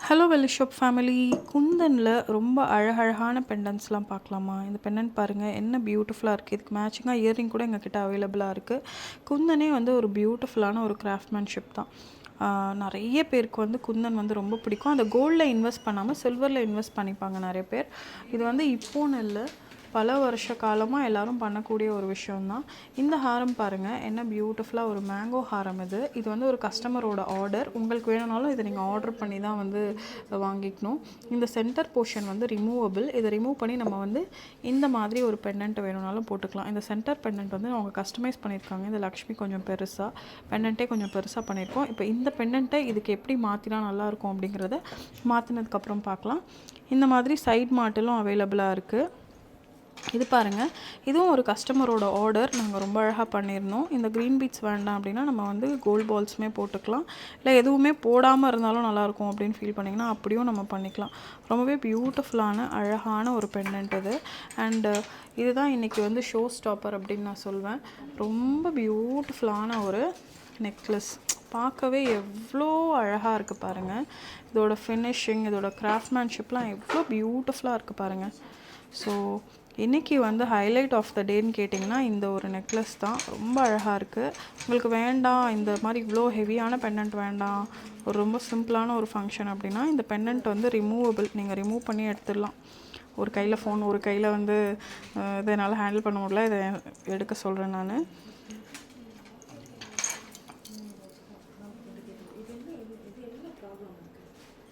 Hello வெல்லிஷாப் family. குந்தனில் ரொம்ப அழகழகான பெண்டன்ட்ஸ்லாம் பார்க்கலாமா? இந்த பெண்டன்ட் பாருங்கள், என்ன பியூட்டிஃபுல்லாக இருக்குது. இதுக்கு மேட்சிங்காக இயரிங் கூட எங்ககிட்ட அவைலபிளாக இருக்குது. குந்தனே வந்து ஒரு பியூட்டிஃபுல்லான ஒரு கிராஃப்ட்மேன்ஷிப் தான். நிறைய பேருக்கு வந்து குந்தன் வந்து ரொம்ப பிடிக்கும். அந்த கோல்டில் இன்வெஸ்ட் பண்ணாமல் சில்வரில் இன்வெஸ்ட் பண்ணிப்பாங்க நிறைய பேர். இது வந்து இப்போன்னு இல்லை, பல வருஷ காலமாக எல்லோரும் பண்ணக்கூடிய ஒரு விஷயந்தான். இந்த ஹாரம் பாருங்கள், என்ன பியூட்டிஃபுல்லாக ஒரு மேங்கோ ஹாரம். இது வந்து ஒரு கஸ்டமரோட ஆர்டர். உங்களுக்கு வேணும்னாலும் இதை நீங்கள் ஆர்டர் பண்ணி தான் வந்து வாங்கிக்கணும். இந்த சென்டர் போர்ஷன் வந்து ரிமூவபிள். இதை ரிமூவ் பண்ணி நம்ம வந்து இந்த மாதிரி ஒரு பெண்டன்ட் வேணும்னாலும் போட்டுக்கலாம். இந்த சென்டர் பெண்டன்ட் வந்து அவங்க கஸ்டமைஸ் பண்ணியிருக்காங்க. இந்த லக்ஷ்மி கொஞ்சம் பெருசாக, பெண்டன்ட்டே கொஞ்சம் பெருசாக பண்ணியிருக்கோம். இப்போ இந்த பெண்டன்ட்டை இதுக்கு எப்படி மாற்றினா நல்லாயிருக்கும் அப்படிங்கிறத மாற்றினதுக்கப்புறம் பார்க்கலாம். இந்த மாதிரி சைட் மாட்டலும் அவைலபிளாக இருக்குது. இது பாருங்கள், இதுவும் ஒரு கஸ்டமரோட ஆர்டர். நாங்கள் ரொம்ப அழகாக பண்ணியிருந்தோம். இந்த க்ரீன் பீட்ஸ் வேண்டாம் அப்படின்னா நம்ம வந்து கோல்ட் பால்ஸுமே போட்டுக்கலாம். இல்லை எதுவுமே போடாமல் இருந்தாலும் நல்லாயிருக்கும் அப்படின்னு ஃபீல் பண்ணிங்கன்னா அப்படியும் நம்ம பண்ணிக்கலாம். ரொம்பவே பியூட்டிஃபுல்லான அழகான ஒரு பெண்டன்ட் இது. அண்டு இதுதான் இன்றைக்கி வந்து ஷோ ஸ்டாப்பர் அப்படின்னு நான் சொல்வேன். ரொம்ப பியூட்டிஃபுல்லான ஒரு நெக்லஸ். பார்க்கவே எவ்வளோ அழகாக இருக்குது பாருங்கள். இதோட ஃபினிஷிங், இதோட கிராஃப்ட்மேன்ஷிப்லாம் எவ்வளோ பியூட்டிஃபுல்லாக இருக்குது பாருங்கள். ஸோ இன்றைக்கி வந்து ஹைலைட் ஆஃப் த டேன்னு கேட்டிங்கன்னா இந்த ஒரு நெக்லஸ் தான். ரொம்ப அழகாக இருக்குது. உங்களுக்கு வேண்டாம் இந்த மாதிரி இவ்வளோ ஹெவியான பெண்டன்ட் வேண்டாம், ஒரு ரொம்ப சிம்பிளான ஒரு ஃபங்க்ஷன் அப்படின்னா இந்த பெண்டன்ட் வந்து ரிமூவபிள். நீங்கள் ரிமூவ் பண்ணி எடுத்துடலாம். ஒரு கையில் ஃபோன், ஒரு கையில் வந்து இதை என்னால் ஹேண்டில் பண்ண முடியல, இதை எடுக்க சொல்கிறேன் நான்.